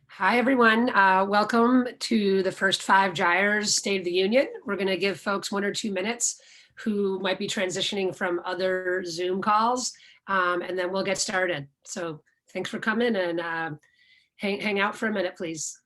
Hi, everyone. Welcome to the first 5 Gyres State of the Union. We're going to give folks 1 or 2 minutes who might be transitioning from other Zoom calls, and then we'll get started. So thanks for coming, and hang out for a minute, please.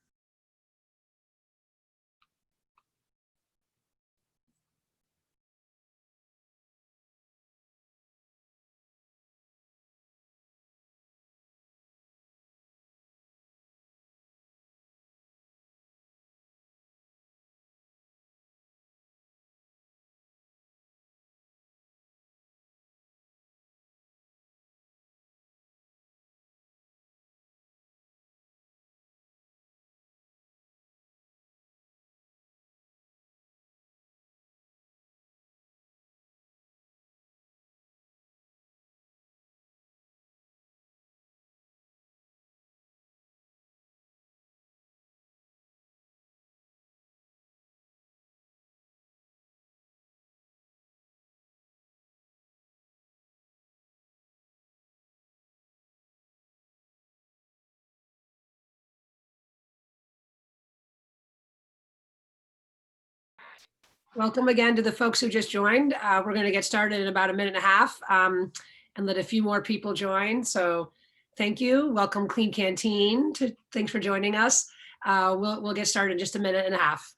Welcome again to the folks who just joined. We're going to get started in about a minute and a half and let a few more people join. So thank you. Welcome, Clean Canteen. Thanks for joining us. We'll get started in just a minute and a half.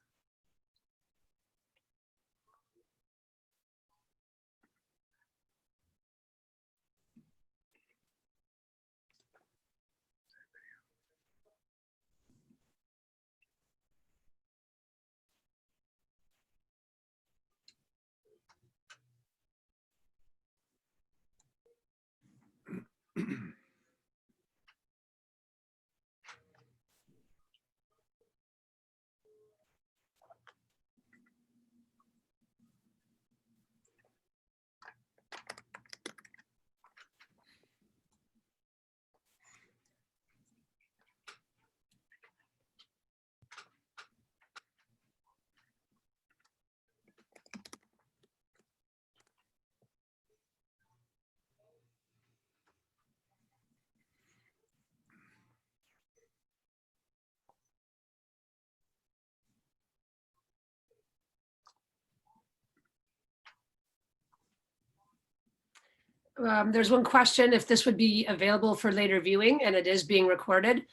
There's one question if this would be available for later viewing, and it is being recorded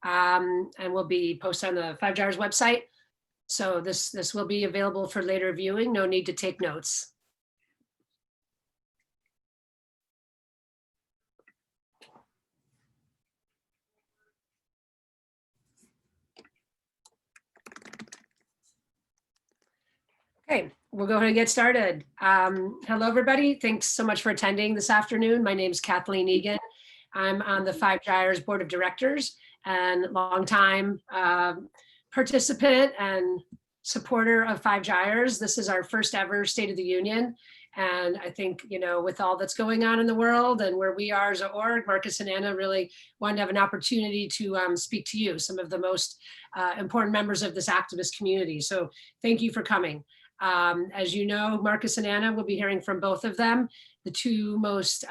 and will be posted on the 5 Gyres website. So this will be available for later viewing. No need to take notes. Okay, we'll go ahead and get started. Hello, everybody. Thanks so much for attending this afternoon. My name is Kathleen Egan. I'm on the 5 Gyres Board of Directors and longtime participant and supporter of 5 Gyres. This is our first ever State of the Union. And I think, you know, with all that's going on in the world and where we are as an org, Marcus and Anna really wanted to have an opportunity to speak to you, some of the most important members of this activist community. So thank you for coming. As you know, Marcus and Anna, will be hearing from both of them, the two most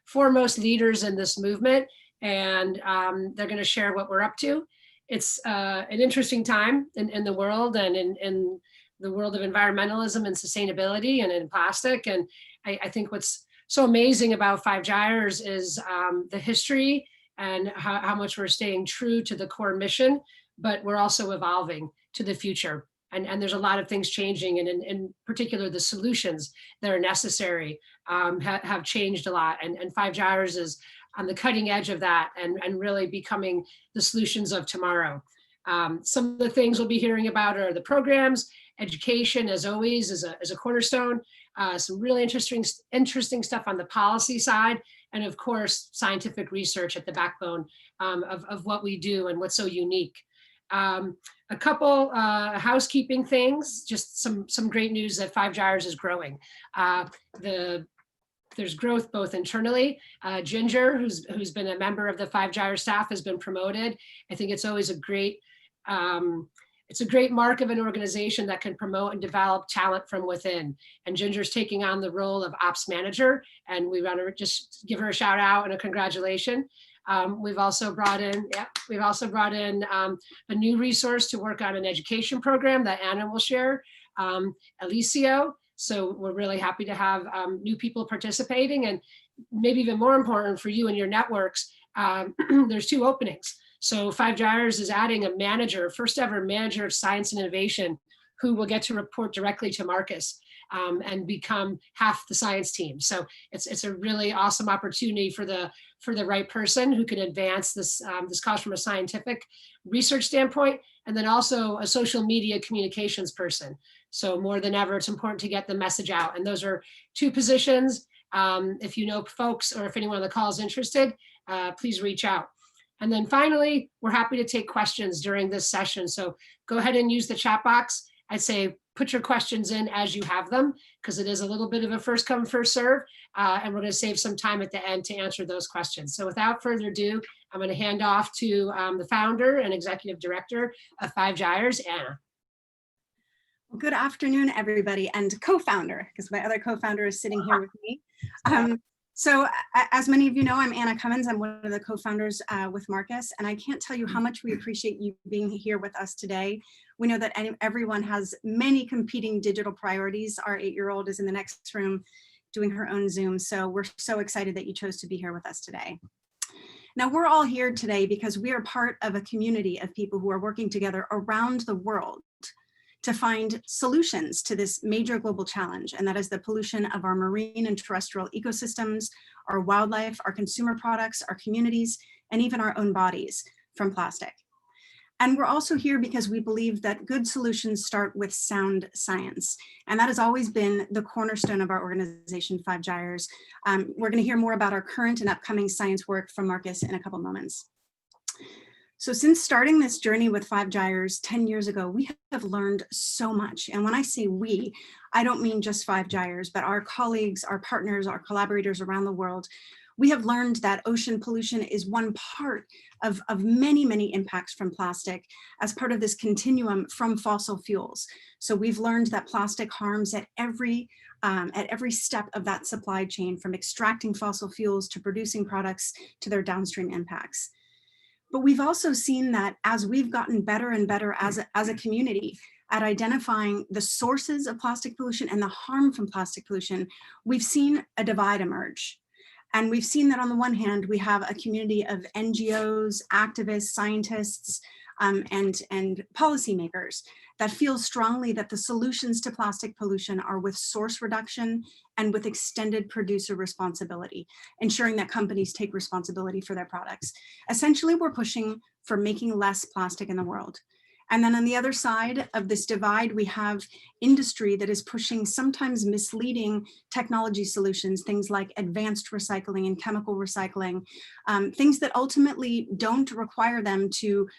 foremost leaders in this movement, and they're going to share what we're up to. It's an interesting time in the world and in the world of environmentalism and sustainability and in plastic. And I think what's so amazing about 5 Gyres is the history and how much we're staying true to the core mission, but we're also evolving to the future. And there's a lot of things changing, and in particular, the solutions that are necessary have changed a lot. And 5 Gyres is on the cutting edge of that and really becoming the solutions of tomorrow. Some of the things we'll be hearing about are the programs, education, as always, is a cornerstone, some really interesting stuff on the policy side, and of course, scientific research at the backbone of what we do and what's so unique. A couple housekeeping things, just some great news that 5 Gyres is growing. There's growth both internally. Ginger, who's been a member of the 5 Gyres staff, has been promoted. I think it's always a great It's a great mark of an organization that can promote and develop talent from within. And Ginger's taking on the role of ops manager, and we want to just give her a shout out and a congratulations. We've also brought in, a new resource to work on an education program that Anna will share, Alicio. So we're really happy to have new people participating, and maybe even more important for you and your networks, there's 2 openings. So Five Gyres is adding a manager, first ever manager of science and innovation, who will get to report directly to Marcus and become half the science team. So it's a really awesome opportunity for the right person who can advance this cause from a scientific research standpoint, and then also a social media communications person. So more than ever, it's important to get the message out. And those are 2 positions. If you know folks, or if anyone on the call is interested, please reach out. And then finally, we're happy to take questions during this session. So go ahead and use the chat box. I'd say put your questions in as you have them, because it is a little bit of a first come, first serve. And we're going to save some time at the end to answer those questions. So without further ado, I'm going to hand off to the founder and executive director of Five Gyres, Anna. Well, good afternoon, everybody, and co-founder, because my other co-founder is sitting here with me. So as many of you know, I'm Anna Cummins. I'm one of the co-founders with Marcus, and I can't tell you how much we appreciate you being here with us today. We know that everyone has many competing digital priorities. Our 8-year-old is in the next room doing her own Zoom, so we're so excited that you chose to be here with us today. Now, we're all here today because we are part of a community of people who are working together around the world to find solutions to this major global challenge, and that is the pollution of our marine and terrestrial ecosystems, our wildlife, our consumer products, our communities, and even our own bodies from plastic. And we're also here because we believe that good solutions start with sound science. And that has always been the cornerstone of our organization, Five Gyres. We're going to hear more about our current and upcoming science work from Marcus in a couple moments. So since starting this journey with Five Gyres 10 years ago, we have learned so much. And when I say we, I don't mean just Five Gyres, but our colleagues, our partners, our collaborators around the world. We have learned that ocean pollution is one part of many, many impacts from plastic as part of this continuum from fossil fuels. So we've learned that plastic harms at every step of that supply chain, from extracting fossil fuels to producing products to their downstream impacts. But we've also seen that as we've gotten better and better as a community at identifying the sources of plastic pollution and the harm from plastic pollution, we've seen a divide emerge. And we've seen that on the one hand, we have a community of NGOs, activists, scientists, and policymakers that feel strongly that the solutions to plastic pollution are with source reduction and with extended producer responsibility, ensuring that companies take responsibility for their products. Essentially, we're pushing for making less plastic in the world. And then on the other side of this divide, we have industry that is pushing sometimes misleading technology solutions, things like advanced recycling and chemical recycling, things that ultimately don't require them to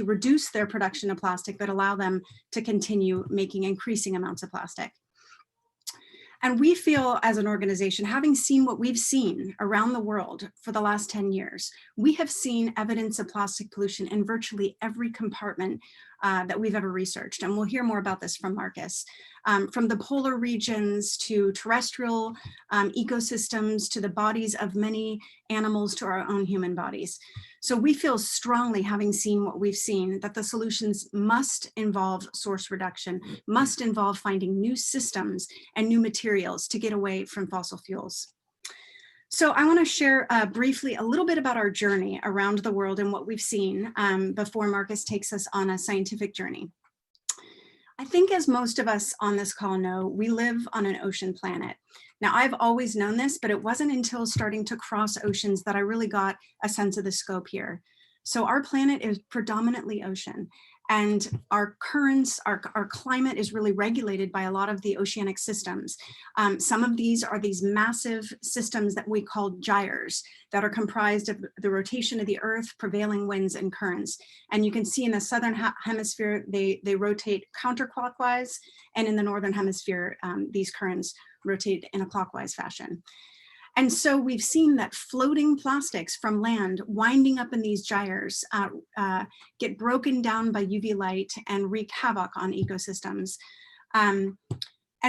reduce their production of plastic, but allow them to continue making increasing amounts of plastic. And we feel as an organization, having seen what we've seen around the world for the last 10 years, we have seen evidence of plastic pollution in virtually every compartment that we've ever researched. And we'll hear more about this from Marcus. From the polar regions to terrestrial ecosystems to the bodies of many animals to our own human bodies. So we feel strongly, having seen what we've seen, that the solutions must involve source reduction, must involve finding new systems and new materials to get away from fossil fuels. So I want to share briefly a little bit about our journey around the world and what we've seen before Marcus takes us on a scientific journey. I think, as most of us on this call know, we live on an ocean planet. Now, I've always known this, but it wasn't until starting to cross oceans that I really got a sense of the scope here. So our planet is predominantly ocean, and our currents, our climate is really regulated by a lot of the oceanic systems. Some of these are these massive systems that we call gyres that are comprised of the rotation of the earth, prevailing winds and currents. And you can see in the southern hemisphere, they rotate counterclockwise, and in the northern hemisphere, these currents rotate in a clockwise fashion. And so we've seen that floating plastics from land winding up in these gyres get broken down by UV light and wreak havoc on ecosystems. And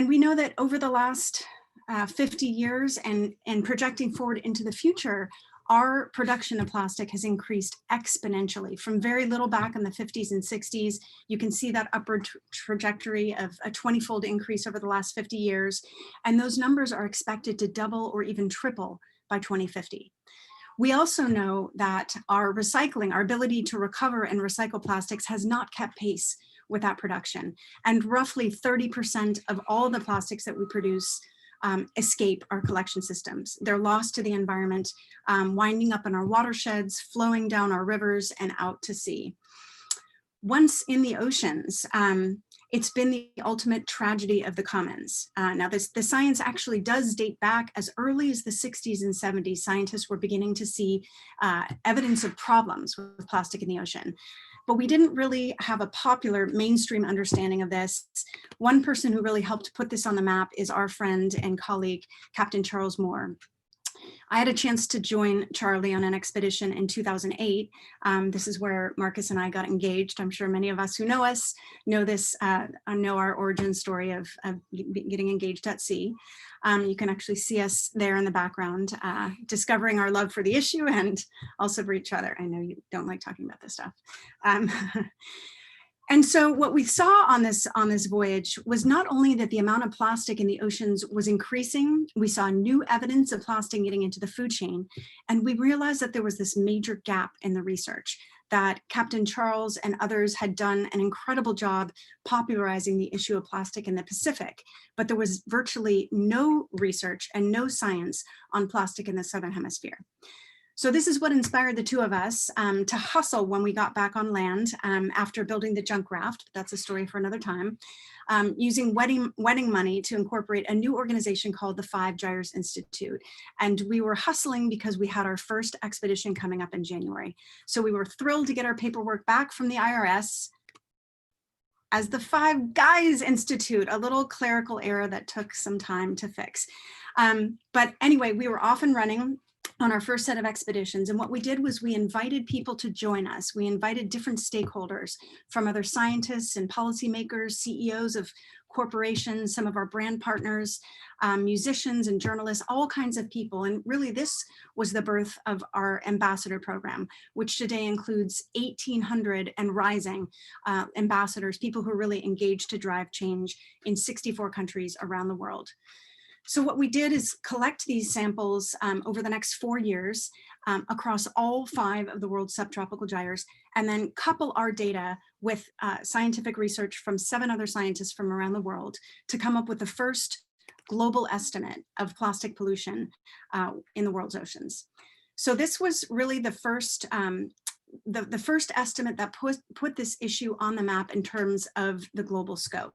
we know that over the last 50 years and projecting forward into the future, our production of plastic has increased exponentially from very little back in the 50s and 60s. You can see that upward trajectory of a 20-fold increase over the last 50 years. And those numbers are expected to double or even triple by 2050. We also know that our recycling, our ability to recover and recycle plastics has not kept pace with that production. And roughly 30% of all the plastics that we produce escape our collection systems. They're lost to the environment, winding up in our watersheds, flowing down our rivers and out to sea. Once in the oceans, it's been the ultimate tragedy of the commons. Now, the science actually does date back as early as the 60s and 70s. Scientists were beginning to see evidence of problems with plastic in the ocean. But we didn't really have a popular mainstream understanding of this. One person who really helped put this on the map is our friend and colleague, Captain Charles Moore. I had a chance to join Charlie on an expedition in 2008. This is where Marcus and I got engaged. I'm sure many of us who know us know this, know our origin story of getting engaged at sea. You can actually see us there in the background, discovering our love for the issue and also for each other. I know you don't like talking about this stuff. And so what we saw on this voyage was not only that the amount of plastic in the oceans was increasing, we saw new evidence of plastic getting into the food chain, and we realized that there was this major gap in the research, that Captain Charles and others had done an incredible job popularizing the issue of plastic in the Pacific, but there was virtually no research and no science on plastic in the Southern Hemisphere. So this is what inspired the two of us to hustle when we got back on land after building the junk raft. But that's a story for another time. Using wedding money to incorporate a new organization called the 5 Gyres Institute. And we were hustling because we had our first expedition coming up in January. So we were thrilled to get our paperwork back from the IRS as the 5 Gyres Institute, a little clerical error that took some time to fix. But anyway, we were off and running on our first set of expeditions. And what we did was we invited people to join us. We invited different stakeholders from other scientists and policymakers, CEOs of corporations, some of our brand partners, musicians and journalists, all kinds of people. And really this was the birth of our ambassador program, which today includes 1,800 and rising ambassadors, people who are really engaged to drive change in 64 countries around the world. So what we did is collect these samples over the next 4 years across all 5 of the world's subtropical gyres, and then couple our data with scientific research from 7 other scientists from around the world to come up with the first global estimate of plastic pollution in the world's oceans. So this was really the first first estimate that put this issue on the map in terms of the global scope.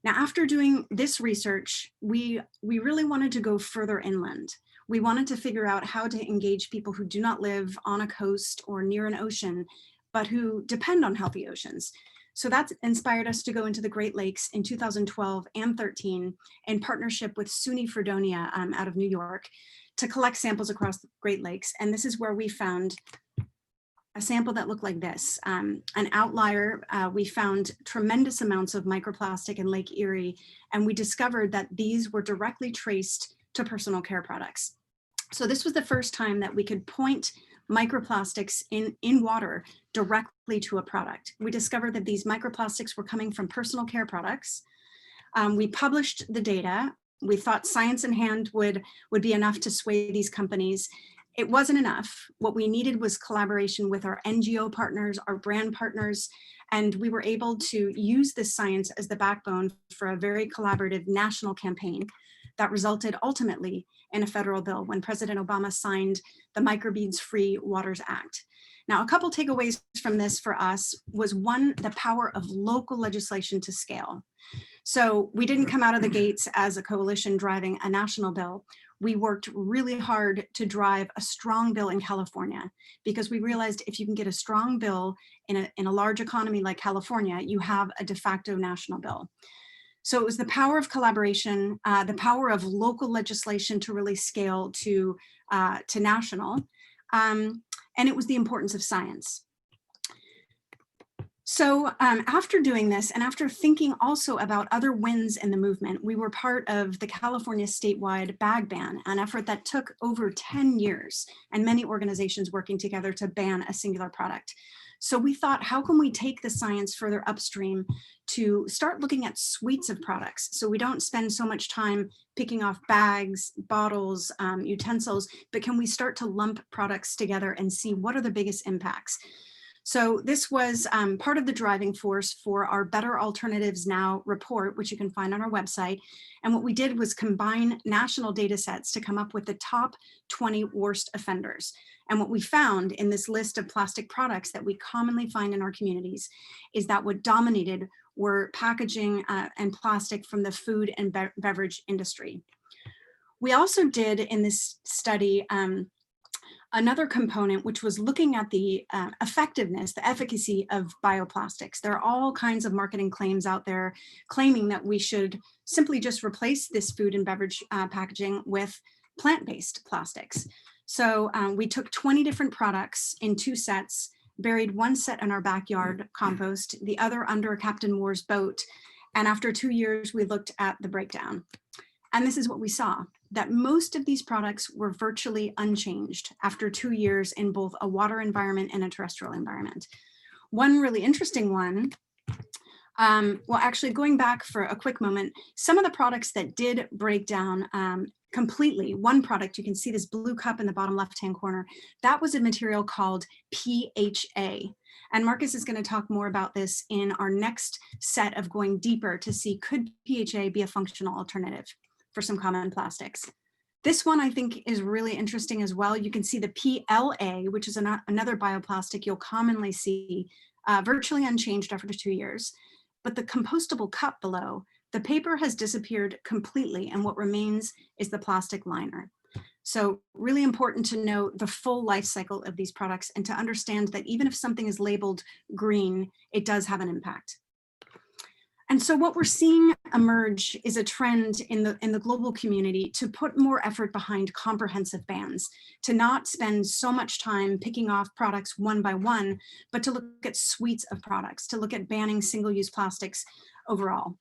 Now, after doing this research, we really wanted to go further inland. We wanted to figure out how to engage people who do not live on a coast or near an ocean, but who depend on healthy oceans. So that inspired us to go into the Great Lakes in 2012 and 13 in partnership with SUNY Fredonia out of New York to collect samples across the Great Lakes. And this is where we found a sample that looked like this, an outlier. We found tremendous amounts of microplastic in Lake Erie, and we discovered that these were directly traced to personal care products. So this was the first time that we could point microplastics in water directly to a product. We discovered that these microplastics were coming from personal care products. We published the data. We thought science in hand would be enough to sway these companies. It wasn't enough. What we needed was collaboration with our NGO partners, our brand partners, and we were able to use this science as the backbone for a very collaborative national campaign that resulted ultimately in a federal bill when President Obama signed the Microbeads Free Waters Act. Now, a couple takeaways from this for us was, one, the power of local legislation to scale. So we didn't come out of the gates as a coalition driving a national bill. We worked really hard to drive a strong bill in California, because we realized if you can get a strong bill in a large economy like California, you have a de facto national bill. So it was the power of collaboration, the power of local legislation to really scale to national, and it was the importance of science. So after doing this, and after thinking also about other wins in the movement, we were part of the California statewide bag ban, an effort that took over 10 years and many organizations working together to ban a singular product. So we thought, how can we take the science further upstream to start looking at suites of products, so we don't spend so much time picking off bags, bottles, utensils, but can we start to lump products together and see what are the biggest impacts? So this was part of the driving force for our Better Alternatives Now report, which you can find on our website. And what we did was combine national data sets to come up with the top 20 worst offenders. And what we found in this list of plastic products that we commonly find in our communities is that what dominated were packaging and plastic from the food and beverage industry. We also did in this study another component, which was looking at the effectiveness, the efficacy of bioplastics. There are all kinds of marketing claims out there claiming that we should simply just replace this food and beverage packaging with plant-based plastics. So we took 20 different products in 2 sets, buried one set in our backyard compost, the other under Captain Moore's boat. And after 2 years, we looked at the breakdown. And this is what we saw, that most of these products were virtually unchanged after 2 years in both a water environment and a terrestrial environment. One really interesting one, well, actually going back for a quick moment, some of the products that did break down completely, one product, you can see this blue cup in the bottom left-hand corner, that was a material called PHA. And Marcus is going to talk more about this in our next set of going deeper to see, could PHA be a functional alternative for some common plastics? This one I think is really interesting as well. You can see the PLA, which is another bioplastic you'll commonly see virtually unchanged after 2 years. But the compostable cup below, the paper has disappeared completely, and what remains is the plastic liner. So really important to know the full life cycle of these products and to understand that even if something is labeled green, it does have an impact. And so what we're seeing emerge is a trend in the global community to put more effort behind comprehensive bans, to not spend so much time picking off products one by one, but to look at suites of products, to look at banning single-use plastics overall.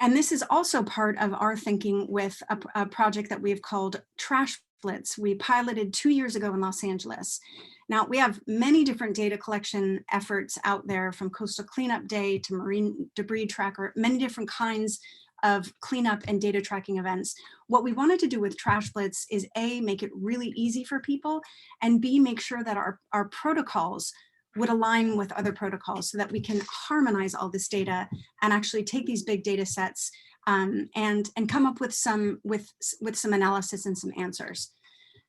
And this is also part of our thinking with a project that we've called Trash Blitz. We piloted 2 years ago in Los Angeles. Now, we have many different data collection efforts out there, from Coastal Cleanup Day to Marine Debris Tracker, many different kinds of cleanup and data tracking events. What we wanted to do with Trash Blitz is A, make it really easy for people, and B, make sure that our protocols would align with other protocols so that we can harmonize all this data and actually take these big data sets and come up with some analysis and some answers.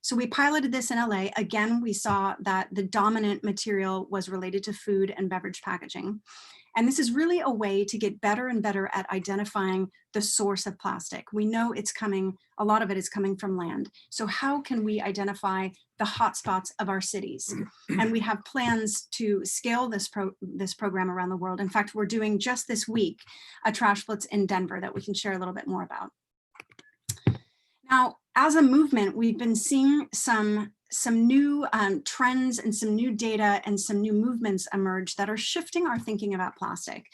So we piloted this in LA. Again, we saw that the dominant material was related to food and beverage packaging. And this is really a way to get better and better at identifying the source of plastic. We know it's coming, a lot of it is coming from land. So how can we identify the hotspots of our cities? And we have plans to scale this program around the world. In fact, we're doing just this week a Trash Blitz in Denver that we can share a little bit more about. Now, as a movement, we've been seeing some new trends and some new data and some new movements emerge that are shifting our thinking about plastic.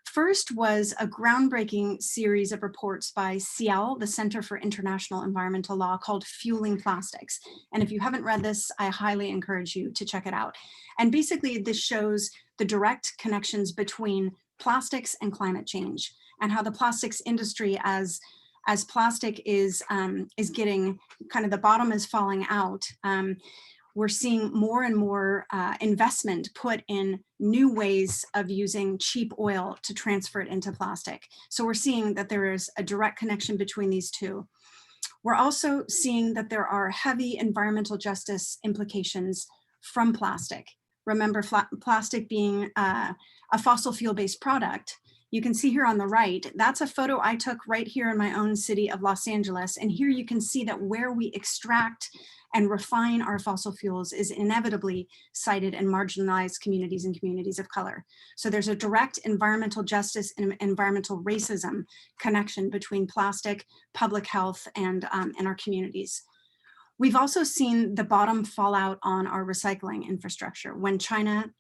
First was a groundbreaking series of reports by CIEL, the Center for International Environmental Law, called Fueling Plastics. And if you haven't read this, I highly encourage you to check it out. And basically, this shows the direct connections between plastics and climate change, and how the plastics industry, as plastic is getting kind of, the bottom is falling out, we're seeing more and more investment put in new ways of using cheap oil to transfer it into plastic. So we're seeing that there is a direct connection between these two. We're also seeing that there are heavy environmental justice implications from plastic. Remember, plastic being a fossil fuel-based product. You can see here on the right, that's a photo I took right here in my own city of Los Angeles. And here you can see that where we extract and refine our fossil fuels is inevitably cited in marginalized communities and communities of color. So there's a direct environmental justice and environmental racism connection between plastic, public health, and our communities. We've also seen the bottom fallout on our recycling infrastructure. When China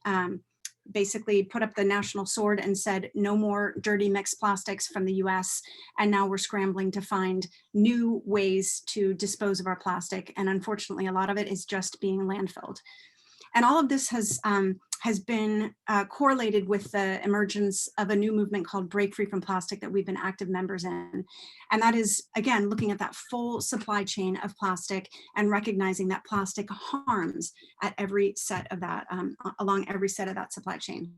basically put up the national sword and said no more dirty mixed plastics from the US, and now we're scrambling to find new ways to dispose of our plastic. And unfortunately, a lot of it is just being landfilled. And all of this has been correlated with the emergence of a new movement called Break Free from Plastic that we've been active members in. And that is, again, looking at that full supply chain of plastic and recognizing that plastic harms at every set of that, along every set of that supply chain.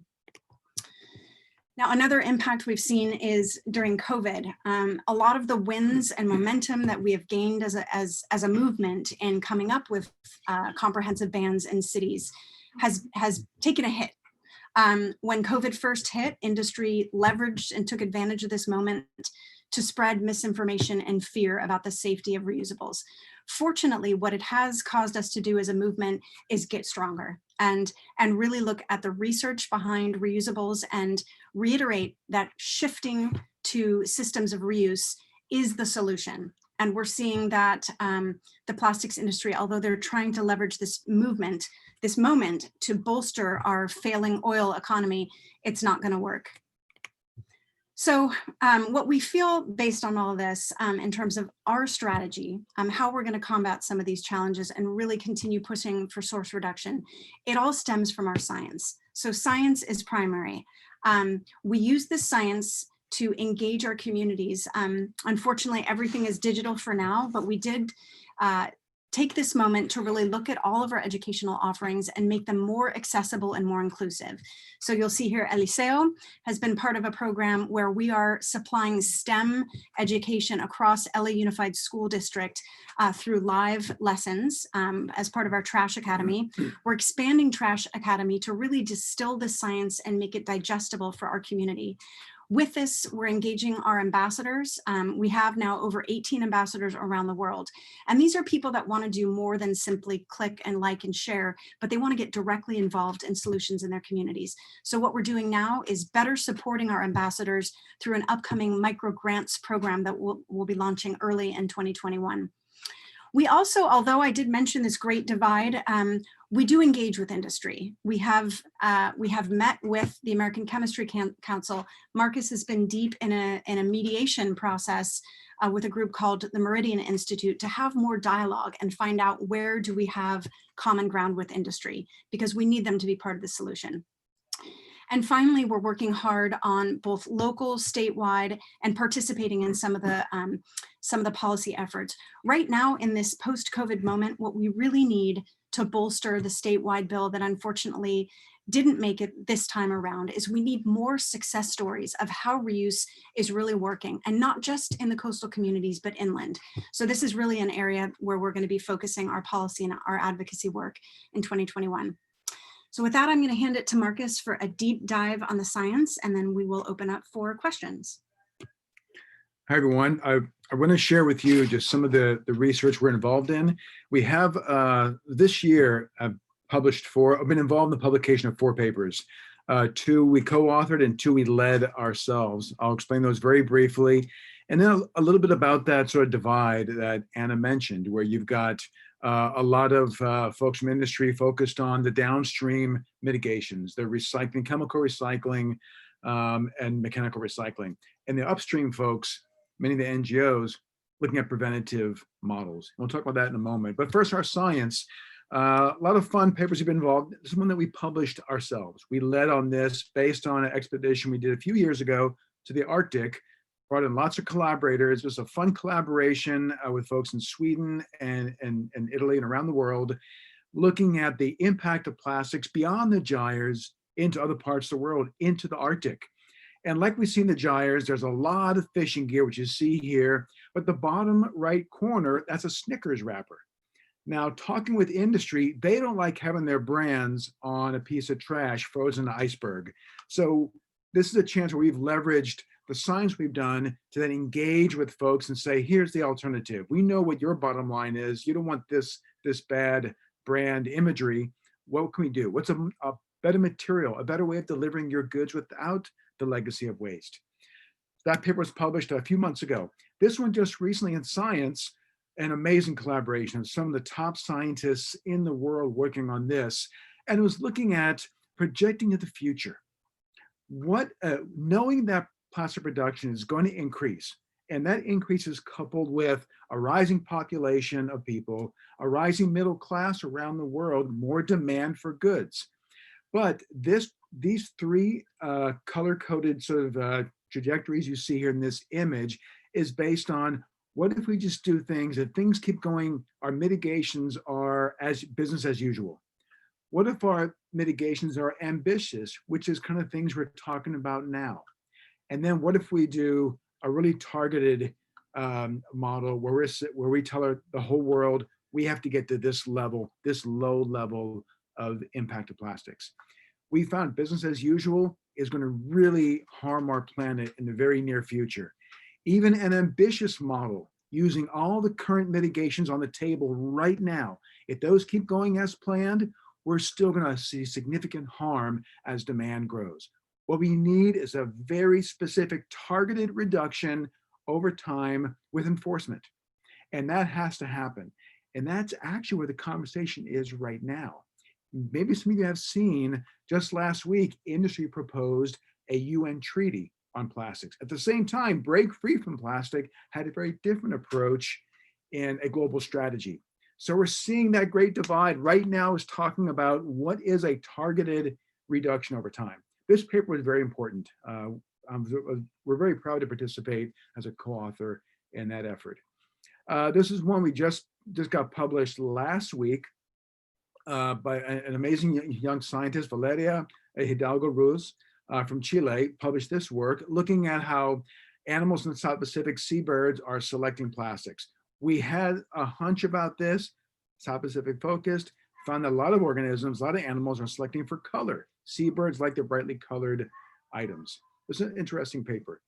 Now, another impact we've seen is during COVID. A lot of the wins and momentum that we have gained as a movement in coming up with comprehensive bans in cities has taken a hit. When COVID first hit, industry leveraged and took advantage of this moment to spread misinformation and fear about the safety of reusables. Fortunately, what it has caused us to do as a movement is get stronger and really look at the research behind reusables and reiterate that shifting to systems of reuse is the solution. And we're seeing that the plastics industry, although they're trying to leverage this movement, this moment to bolster our failing oil economy, it's not going to work. So what we feel based on all of this in terms of our strategy, how we're going to combat some of these challenges and really continue pushing for source reduction, it all stems from our science. So science is primary. We use this science to engage our communities. Unfortunately, everything is digital for now, but we did take this moment to really look at all of our educational offerings and make them more accessible and more inclusive. So you'll see here, Eliseo has been part of a program where we are supplying STEM education across LA Unified School District through live lessons as part of our Trash Academy. We're expanding Trash Academy to really distill the science and make it digestible for our community. With this, we're engaging our ambassadors. We have now over 18 ambassadors around the world. And these are people that want to do more than simply click and like and share, but they want to get directly involved in solutions in their communities. So what we're doing now is better supporting our ambassadors through an upcoming micro grants program that we'll be launching early in 2021. We also, although I did mention this great divide, we do engage with industry. We have met with the American Chemistry Council. Marcus has been deep in a mediation process with a group called the Meridian Institute to have more dialogue and find out where do we have common ground with industry, because we need them to be part of the solution. And finally, we're working hard on both local, statewide, and participating in some of the policy efforts. Right now, in this post-COVID moment, what we really need to bolster the statewide bill that unfortunately didn't make it this time around is we need more success stories of how reuse is really working, and not just in the coastal communities, but inland. So this is really an area where we're going to be focusing our policy and our advocacy work in 2021. So with that, I'm going to hand it to Marcus for a deep dive on the science, and then we will open up for questions. Hi, everyone. I want to share with you just some of the research we're involved in. We have this year I've been involved in the publication of 4 papers. 2 we co-authored and 2 we led ourselves. I'll explain those very briefly. And then a little bit about that sort of divide that Anna mentioned, where you've got a lot of folks from industry focused on the downstream mitigations, the recycling, chemical recycling, and mechanical recycling. And the upstream folks, many of the NGOs, looking at preventative models. We'll talk about that in a moment. But first, our science. A lot of fun papers have been involved. This is one that we published ourselves. We led on this based on an expedition we did a few years ago to the Arctic. Brought in lots of collaborators. It was a fun collaboration with folks in Sweden and Italy and around the world, looking at the impact of plastics beyond the gyres into other parts of the world, into the Arctic. And like we see in the gyres, there's a lot of fishing gear, which you see here, but the bottom right corner, that's a Snickers wrapper. Now, talking with industry, they don't like having their brands on a piece of trash frozen to iceberg. So this is a chance where we've leveraged the science we've done to then engage with folks and say, here's the alternative. We know what your bottom line is. You don't want this this bad brand imagery, what can we do? What's a better material, a better way of delivering your goods without the legacy of waste? That paper was published a few months ago. This one just recently in Science, an amazing collaboration of some of the top scientists in the world working on this. And it was looking at projecting to the future. Knowing that plastic production is going to increase, and that increase is coupled with a rising population of people, a rising middle class around the world, more demand for goods. But these three color-coded sort of trajectories you see here in this image is based on what if we just do things, if things keep going, our mitigations are as business as usual. What if our mitigations are ambitious, which is kind of things we're talking about now? And then what if we do a really targeted model where we tell the whole world, we have to get to this level, this low level of impact of plastics. We found business as usual is going to really harm our planet in the very near future. Even an ambitious model using all the current mitigations on the table right now, if those keep going as planned, we're still going to see significant harm as demand grows. What we need is a very specific targeted reduction over time with enforcement. And that has to happen. And that's actually where the conversation is right now. Maybe some of you have seen just last week, industry proposed a UN treaty on plastics. At the same time, Break Free from Plastic had a very different approach in a global strategy. So we're seeing that great divide right now is talking about what is a targeted reduction over time. This paper was very important. We're very proud to participate as a co-author in that effort. This is one we just got published last week by an amazing young scientist, Valeria Hidalgo Ruz from Chile, published this work looking at how animals in the South Pacific, seabirds, are selecting plastics. We had a hunch about this, South Pacific focused, found that a lot of organisms, a lot of animals are selecting for color. Seabirds like the brightly colored items. It's an interesting paper.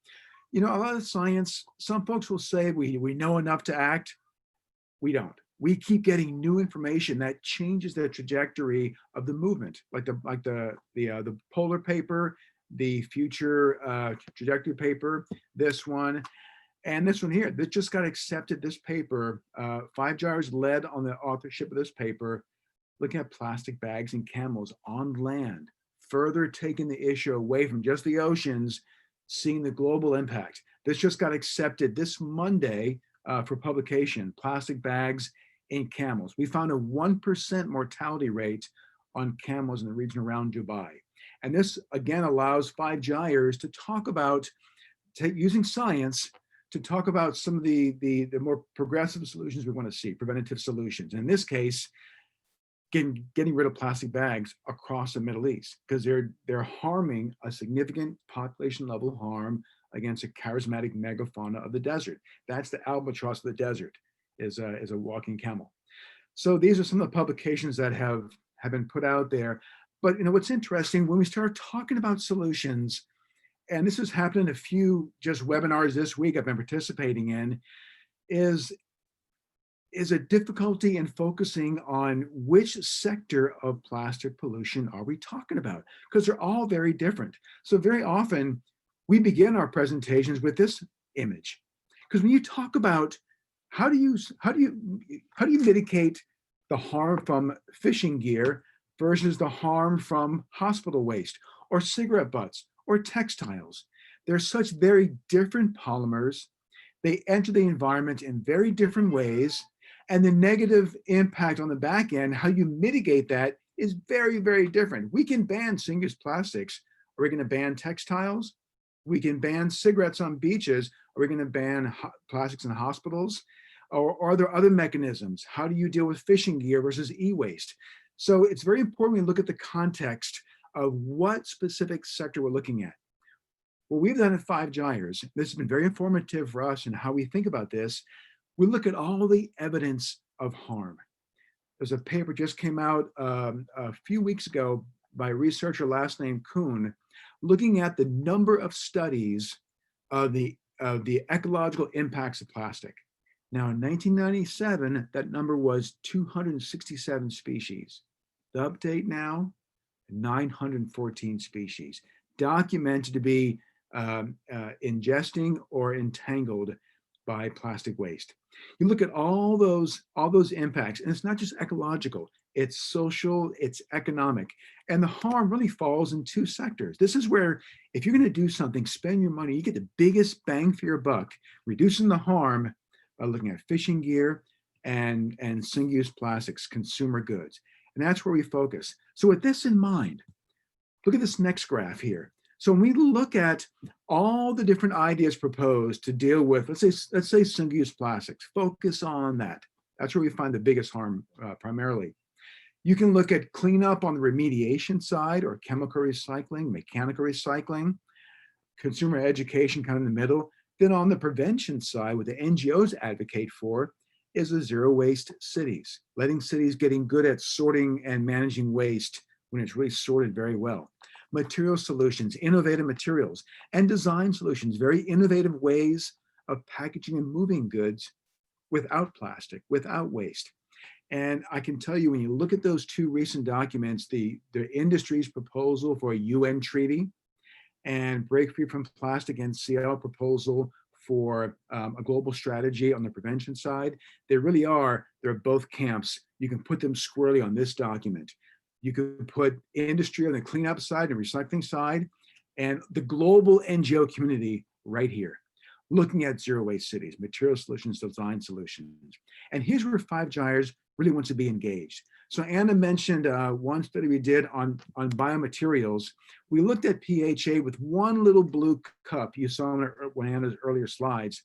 You know, a lot of science, some folks will say we know enough to act. We don't. We keep getting new information that changes the trajectory of the movement, like the polar paper, the future trajectory paper, this one, and this one here. This just got accepted, this paper. 5 Gyres led on the authorship of this paper, looking at plastic bags and camels on land, further taking the issue away from just the oceans, seeing the global impact. This just got accepted this Monday for publication, plastic bags in camels. We found a 1% mortality rate on camels in the region around Dubai. And this again allows 5 Gyres to talk about, using science, to talk about some of the more progressive solutions we want to see, preventative solutions. In this case, getting rid of plastic bags across the Middle East, because they're harming a significant population level harm against a charismatic megafauna of the desert. That's the albatross of the desert, is a walking camel. So these are some of the publications that have been put out there. But you know what's interesting, when we start talking about solutions, and this has happened in a few just webinars this week I've been participating in, is a difficulty in focusing on which sector of plastic pollution are we talking about, because they're all very different. So very often we begin our presentations with this image, because when you talk about how do you mitigate the harm from fishing gear versus the harm from hospital waste or cigarette butts or textiles, they're such very different polymers. They enter the environment in very different ways. And the negative impact on the back end, how you mitigate that, is very, very different. We can ban single-use plastics. Are we going to ban textiles? We can ban cigarettes on beaches. Are we going to ban plastics in hospitals? Or are there other mechanisms? How do you deal with fishing gear versus e-waste? So it's very important we look at the context of what specific sector we're looking at. What we've done at 5 Gyres, this has been very informative for us in how we think about this. We look at all the evidence of harm. There's a paper just came out a few weeks ago by a researcher last name Kuhn, looking at the number of studies of the ecological impacts of plastic. Now, in 1997, that number was 267 species. The update now, 914 species, documented to be ingesting or entangled by plastic waste. You look at all those impacts, and it's not just ecological, it's social, it's economic, and the harm really falls in two sectors. This is where, if you're going to do something, spend your money, you get the biggest bang for your buck, reducing the harm by looking at fishing gear and single-use plastics, consumer goods. And that's where we focus. So with this in mind, look at this next graph here. So when we look at all the different ideas proposed to deal with, let's say single-use plastics, focus on that. That's where we find the biggest harm primarily. You can look at cleanup on the remediation side, or chemical recycling, mechanical recycling, consumer education kind of in the middle. Then on the prevention side, what the NGOs advocate for is the zero waste cities, letting cities getting good at sorting and managing waste when it's really sorted very well. Material solutions, innovative materials, and design solutions, very innovative ways of packaging and moving goods without plastic, without waste. And I can tell you, when you look at those two recent documents, the industry's proposal for a UN treaty and Break Free from Plastic NCL proposal for a global strategy on the prevention side, they're both camps. You can put them squarely on this document. You could put industry on the cleanup side and recycling side, and the global NGO community right here, looking at zero waste cities, material solutions, design solutions. And here's where Five Gyres really wants to be engaged. So Anna mentioned one study we did on biomaterials. We looked at PHA with one little blue cup. You saw in one of Anna's earlier slides.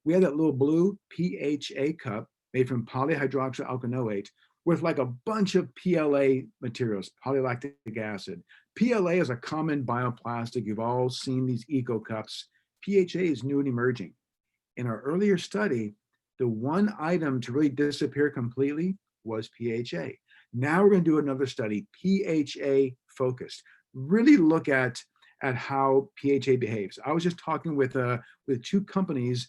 We had that little blue PHA cup made from polyhydroxyalkanoate with like a bunch of PLA materials, polylactic acid. PLA is a common bioplastic. You've all seen these eco cups. PHA is new and emerging. In our earlier study, the one item to really disappear completely was PHA. Now we're going to do another study, PHA focused. Really look at how PHA behaves. I was just talking with two companies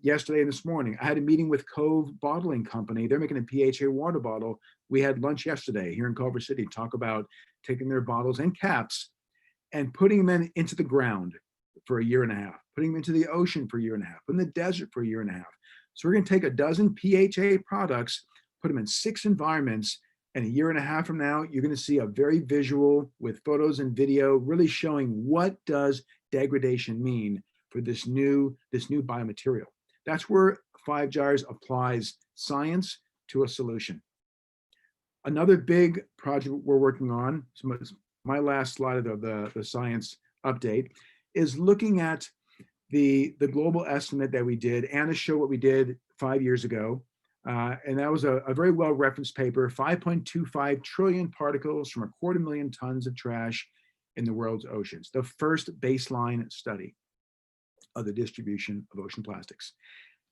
yesterday and this morning. I had a meeting with Cove Bottling Company. They're making a PHA water bottle. We had lunch yesterday here in Culver City, talk about taking their bottles and caps and putting them into the ground for a year and a half, putting them into the ocean for a year and a half, in the desert for a year and a half. So we're going to take a dozen PHA products, put them in 6 environments, and a year and a half from now, you're going to see a very visual with photos and video really showing what does degradation mean for this new biomaterial. That's where Five Gyres applies science to a solution. Another big project we're working on, so my last slide of the science update, is looking at the global estimate that we did. Anna showed what we did 5 years ago. And that was a very well-referenced paper, 5.25 trillion particles from 250,000 tons of trash in the world's oceans, the first baseline study of the distribution of ocean plastics.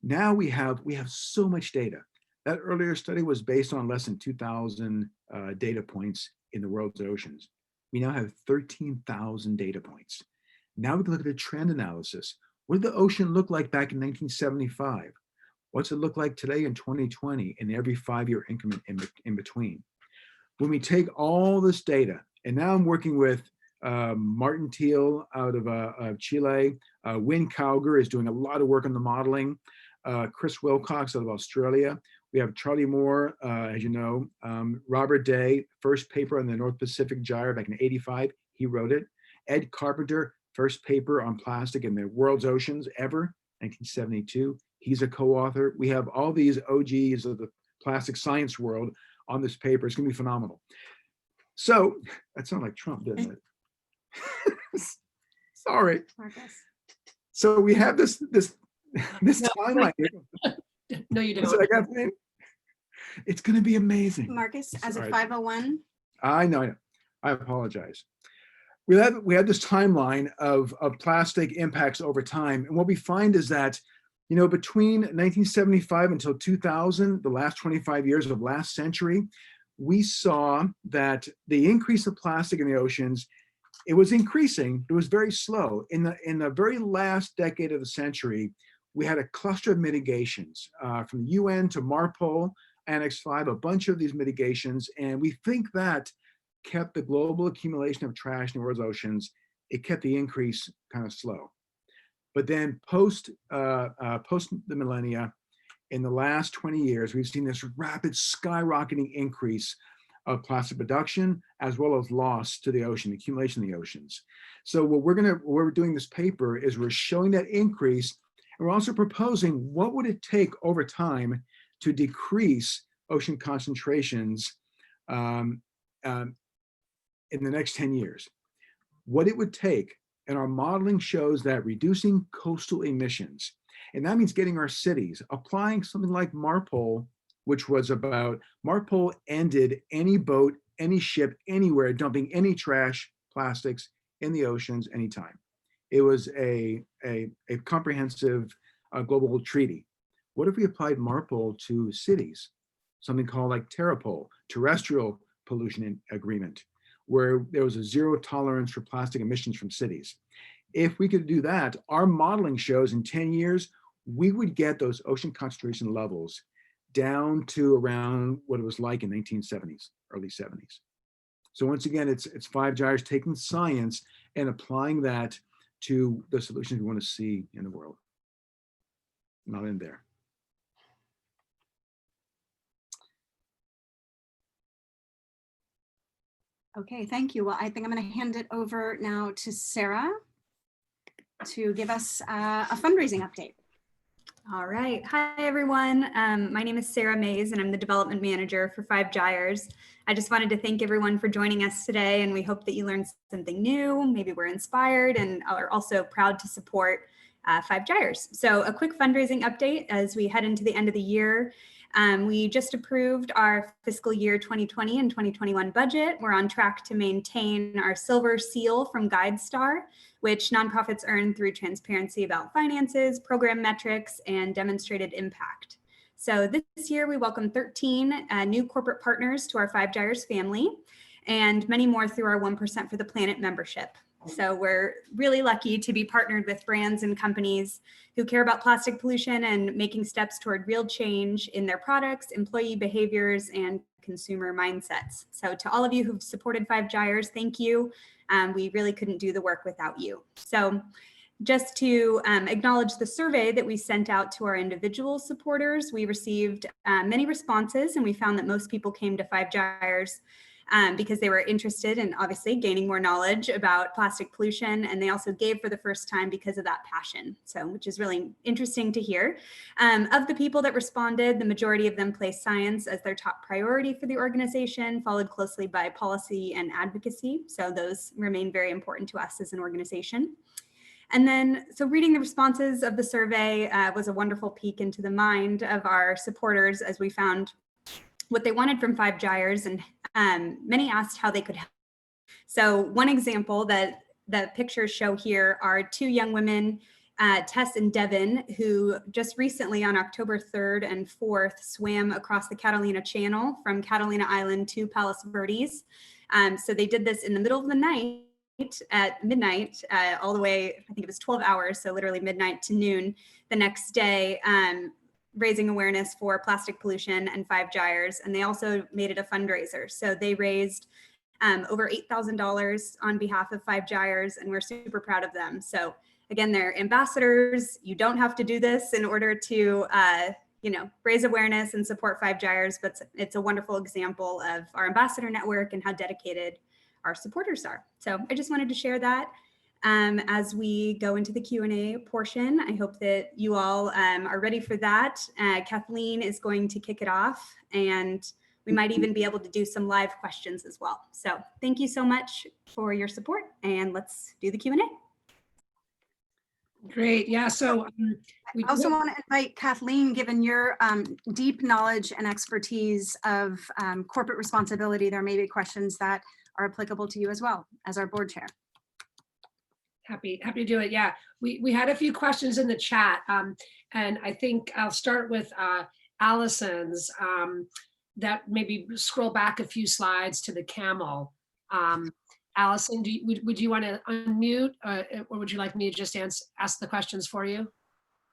Now we have so much data. That earlier study was based on less than 2,000 data points in the world's oceans. We now have 13,000 data points. Now we can look at a trend analysis. What did the ocean look like back in 1975? What's it look like today in 2020 in every 5-year increment in between? When we take all this data, and now I'm working with Martin Thiel out of Chile, Wynne Cowger is doing a lot of work on the modeling, Chris Wilcox out of Australia. We have Charlie Moore, as you know, Robert Day, first paper on the North Pacific gyre back in '85, he wrote it. Ed Carpenter, first paper on plastic in the world's oceans ever, 1972. He's a co-author. We have all these OGs of the plastic science world on this paper. It's going to be phenomenal. So that sounded like Trump, didn't it? Sorry. Marcus. So we have this timeline here. No, you So don't. I got it. It's going to be amazing. Marcus, as a Sorry. 501. I know. I apologize. We have this timeline of plastic impacts over time, and what we find is that, you know, between 1975 until 2000, the last 25 years of last century, we saw that the increase of plastic in the oceans, it was increasing. It was very slow. In the very last decade of the century, we had a cluster of mitigations from the UN to MARPOL, Annex 5, a bunch of these mitigations. And we think that kept the global accumulation of trash in the world's oceans, it kept the increase kind of slow. But then post the millennia, in the last 20 years, we've seen this rapid skyrocketing increase of plastic production as well as loss to the ocean, accumulation in the oceans. So what we're doing this paper is we're showing that increase, and we're also proposing what would it take over time to decrease ocean concentrations in the next 10 years. What it would take, and our modeling shows that reducing coastal emissions, and that means getting our cities, applying something like MARPOL, which was about, MARPOL ended any boat, any ship, anywhere dumping any trash, plastics in the oceans anytime. It was a comprehensive global treaty. What if we applied MARPOL to cities? Something called like Terrapol, terrestrial pollution agreement, where there was a zero tolerance for plastic emissions from cities. If we could do that, our modeling shows in 10 years, we would get those ocean concentration levels down to around what it was like in 1970s, early 70s. So once again, it's Five Gyres taking science and applying that to the solutions we want to see in the world. Not in there. Okay, thank you. Well, I think I'm going to hand it over now to Sarah to give us a fundraising update. All right. Hi, everyone. My name is Sarah Mays, and I'm the development manager for Five Gyres. I just wanted to thank everyone for joining us today, and we hope that you learned something new. Maybe we're inspired and are also proud to support Five Gyres. So a quick fundraising update as we head into the end of the year. We just approved our fiscal year 2020 and 2021 budget. We're on track to maintain our silver seal from GuideStar, which nonprofits earn through transparency about finances, program metrics, and demonstrated impact. So this year we welcome 13 new corporate partners to our Five Gyres family, and many more through our 1% for the Planet membership. So we're really lucky to be partnered with brands and companies who care about plastic pollution and making steps toward real change in their products, employee behaviors, and consumer mindsets. So to all of you who've supported Five Gyres, thank you. We really couldn't do the work without you. So just to acknowledge the survey that we sent out to our individual supporters, we received many responses, and we found that most people came to Five Gyres because they were interested in obviously gaining more knowledge about plastic pollution, and they also gave for the first time because of that passion. So, which is really interesting to hear. Of the people that responded, the majority of them placed science as their top priority for the organization, followed closely by policy and advocacy. So those remain very important to us as an organization. And then, so reading the responses of the survey was a wonderful peek into the mind of our supporters as we found what they wanted from Five Gyres, and many asked how they could help. So one example that the pictures show here are two young women, Tess and Devin, who just recently on October 3rd and 4th swam across the Catalina Channel from Catalina Island to Palos Verdes. So they did this in the middle of the night at midnight, all the way, I think it was 12 hours, so literally midnight to noon the next day, raising awareness for plastic pollution and Five Gyres. And they also made it a fundraiser. So they raised over $8,000 on behalf of Five Gyres, and we're super proud of them. So again, they're ambassadors. You don't have to do this in order to raise awareness and support Five Gyres, but it's a wonderful example of our ambassador network and how dedicated our supporters are. So I just wanted to share that. As we go into the Q&A portion, I hope that you all are ready for that. Kathleen is going to kick it off, and we might even be able to do some live questions as well. So thank you so much for your support, and let's do the Q&A. Great. Yeah. So I also want to invite Kathleen, given your deep knowledge and expertise of corporate responsibility, there may be questions that are applicable to you as well as our board chair. Happy to do it. Yeah, we had a few questions in the chat, and I think I'll start with Allison's. That maybe scroll back a few slides to the camel. Allison, would you want to unmute, or would you like me to just ask the questions for you?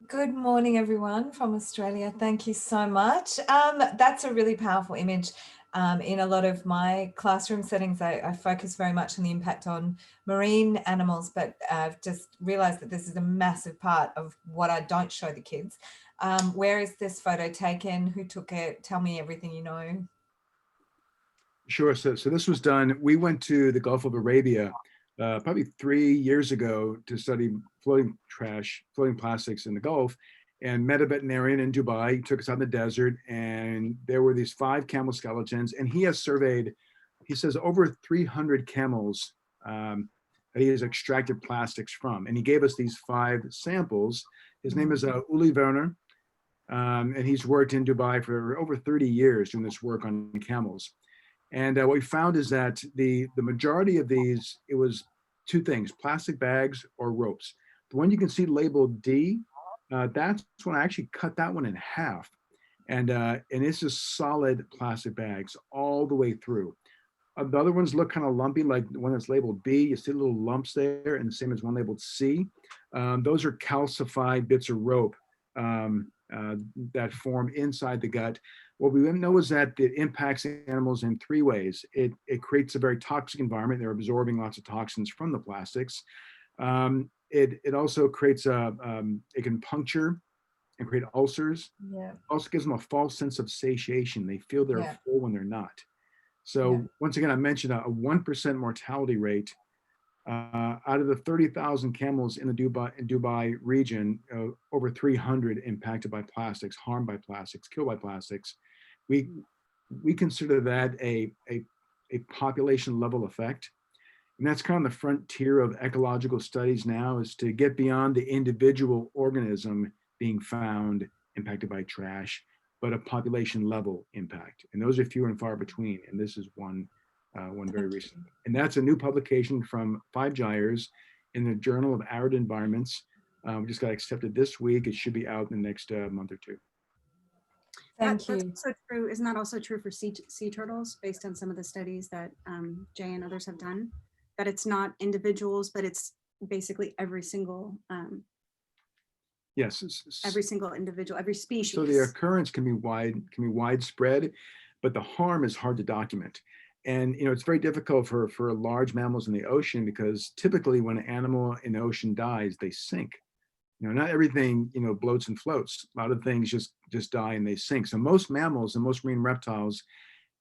Good morning, everyone from Australia. Thank you so much. That's a really powerful image. In a lot of my classroom settings, I focus very much on the impact on marine animals, but I've just realized that this is a massive part of what I don't show the kids. Where is this photo taken? Who took it? Tell me everything you know. Sure. So this was done. We went to the Gulf of Arabia probably 3 years ago to study floating plastics in the Gulf, and met a veterinarian in Dubai. He took us out in the desert, and there were these 5 camel skeletons, and he has surveyed, he says, over 300 camels that he has extracted plastics from. And he gave us these 5 samples. His name is Uli Werner, and he's worked in Dubai for over 30 years doing this work on camels. And what we found is that the majority of these, it was 2 things: plastic bags or ropes. The one you can see labeled D, that's when I actually cut that one in half. And it's just solid plastic bags all the way through. The other ones look kind of lumpy, like the one that's labeled B. You see little lumps there, and the same as one labeled C. Those are calcified bits of rope that form inside the gut. What we know is that it impacts animals in 3 ways. It creates a very toxic environment. They're absorbing lots of toxins from the plastics. It also creates it can puncture and create ulcers. Yeah. Also gives them a false sense of satiation. They feel they're full when they're not. So once again, I mentioned a 1% mortality rate. Out of the 30,000 camels in the Dubai region, over 300 impacted by plastics, harmed by plastics, killed by plastics. We consider that a population level effect. And that's kind of the frontier of ecological studies now, is to get beyond the individual organism being found impacted by trash, but a population level impact. And those are fewer and far between. And this is one very recent. And that's a new publication from 5 Gyres in the Journal of Arid Environments. We just got accepted this week. It should be out in the next month or 2. Thank That's you. also true. Isn't that also true for sea turtles, based on some of the studies that Jay and others have done? That it's not individuals, but it's basically every single Yes. every single individual, every species. So the occurrence can be widespread, but the harm is hard to document. And it's very difficult for large mammals in the ocean, because typically when an animal in the ocean dies, they sink. Not everything bloats and floats. A lot of things just die and they sink. So most mammals and most marine reptiles,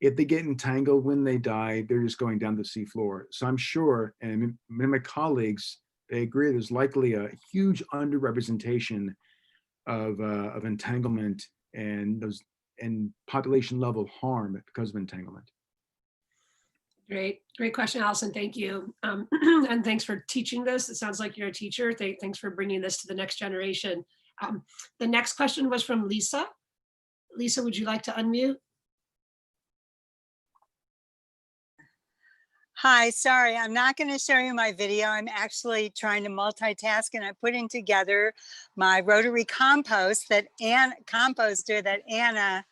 if they get entangled when they die, they're just going down the sea floor. So I'm sure, and many of my colleagues, they agree, there's likely a huge underrepresentation of entanglement and population level harm because of entanglement. Great question, Allison. Thank you. And thanks for teaching this. It sounds like you're a teacher. Thanks for bringing this to the next generation. The next question was from Lisa. Lisa, would you like to unmute? Hi, sorry, I'm not going to show you my video. I'm actually trying to multitask, and I'm putting together my rotary composter that Anna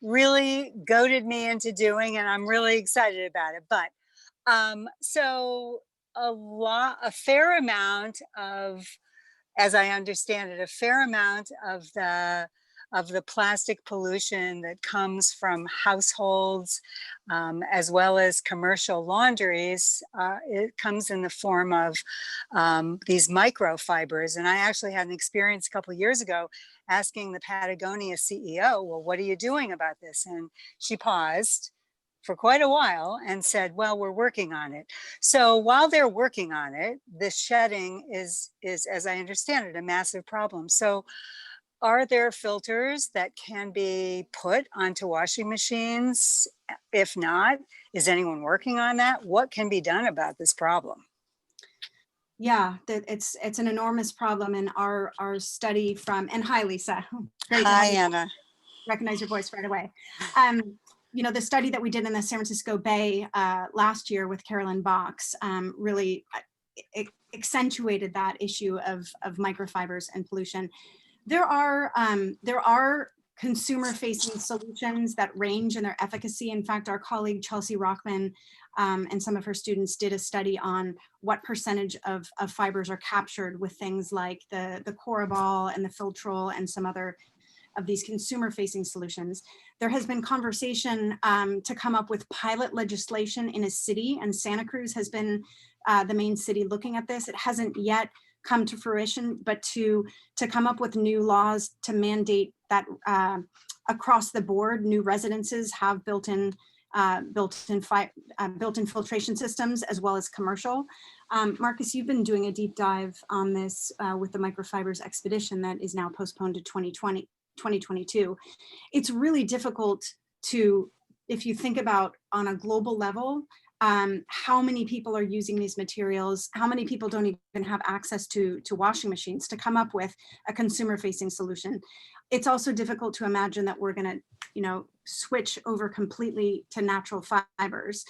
really goaded me into doing, and I'm really excited about it. But so a fair amount of, as I understand it, a fair amount of the plastic pollution that comes from households, as well as commercial laundries, it comes in the form of these microfibers. And I actually had an experience a couple of years ago asking the Patagonia CEO, well, what are you doing about this? And she paused for quite a while and said, well, we're working on it. So while they're working on it, the shedding is, as I understand it, a massive problem. So are there filters that can be put onto washing machines? If not, is anyone working on that? What can be done about this problem? Yeah, it's an enormous problem. In our study from, and hi, Lisa. Great to Hi, have you. Anna. Recognize your voice right away. The study that we did in the San Francisco Bay last year with Carolyn Box really accentuated that issue of microfibers and pollution. There are consumer-facing solutions that range in their efficacy. In fact, our colleague Chelsea Rockman and some of her students did a study on what percentage of fibers are captured with things like the Corabol and the Filtrol and some other of these consumer-facing solutions. There has been conversation to come up with pilot legislation in a city, and Santa Cruz has been the main city looking at this. It hasn't yet come to fruition, but to come up with new laws to mandate that across the board, new residences have built-in filtration systems as well as commercial. Marcus, you've been doing a deep dive on this with the microfibers expedition that is now postponed to 2022. It's really difficult to, if you think about on a global level, how many people are using these materials, how many people don't even have access to washing machines, to come up with a consumer-facing solution. It's also difficult to imagine that we're going to, switch over completely to natural fibers.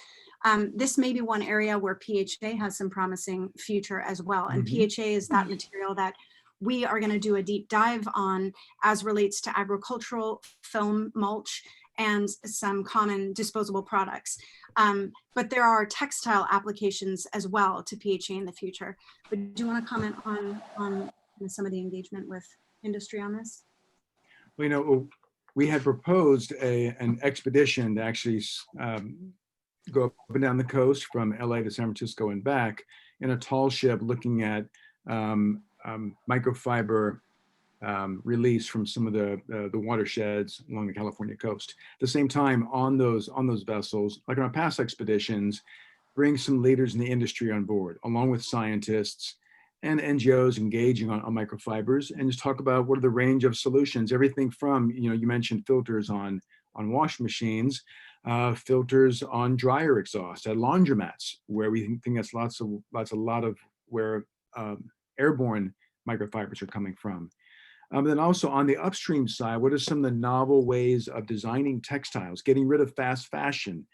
This may be one area where PHA has some promising future as well. And PHA is that material that we are going to do a deep dive on as relates to agricultural film mulch and some common disposable products. But there are textile applications as well to PHA in the future. But do you want to comment on some of the engagement with industry on this? Well, we had proposed an expedition to actually go up and down the coast from LA to San Francisco and back in a tall ship looking at microfiber release from some of the watersheds along the California coast. At the same time, on those vessels, like on our past expeditions, bring some leaders in the industry on board, along with scientists and NGOs engaging on microfibers, and just talk about what are the range of solutions, everything from, you mentioned filters on wash machines, filters on dryer exhaust at laundromats, where we think that's a lot of where airborne microfibers are coming from. Then also on the upstream side, what are some of the novel ways of designing textiles, getting rid of fast fashion,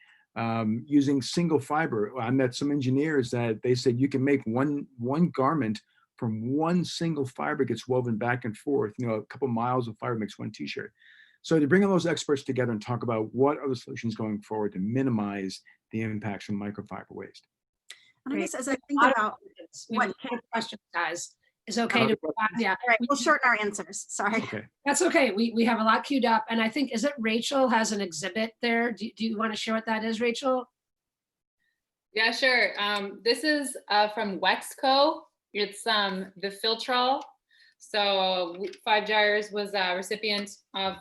using single fiber? I met some engineers that they said you can make one garment from one single fiber, gets woven back and forth. A couple miles of fiber makes one t-shirt. So to bring all those experts together and talk about what are the solutions going forward to minimize the impacts from microfiber waste. And I guess as I think about what questions, guys, is okay to yeah. All right, we'll shorten our answers. Sorry. Okay. That's okay. We have a lot queued up, and I think, is it Rachel has an exhibit there? Do you want to share what that is, Rachel? Yeah, sure. This is from Wexco. It's the Filtrol. So Five Gyres was a recipient of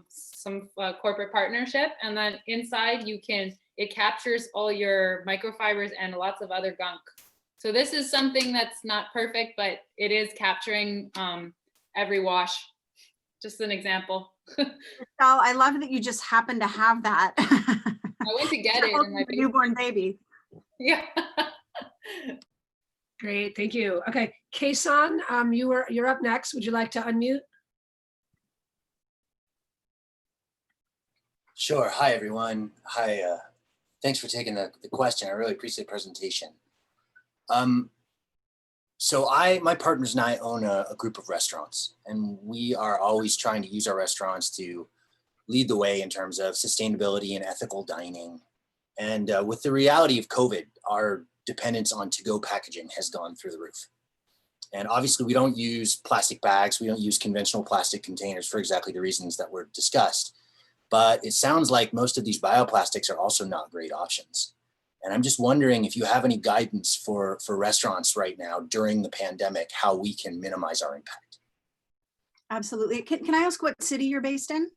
some corporate partnership, and then inside it captures all your microfibers and lots of other gunk. So this is something that's not perfect, but it is capturing every wash. Just an example. Michelle, I love that you just happen to have that. I went to get it in my newborn baby. Yeah. Great, thank you. Okay, Kei-san, you're up next. Would you like to unmute? Sure. Hi, everyone. Hi. Thanks for taking the question. I really appreciate the presentation. So my partners and I own a group of restaurants, and we are always trying to use our restaurants to lead the way in terms of sustainability and ethical dining. And with the reality of COVID, our dependence on to-go packaging has gone through the roof. And obviously we don't use plastic bags. We don't use conventional plastic containers for exactly the reasons that were discussed. But it sounds like most of these bioplastics are also not great options. And I'm just wondering if you have any guidance for restaurants right now during the pandemic, how we can minimize our impact. Absolutely. Can I ask what city you're based in?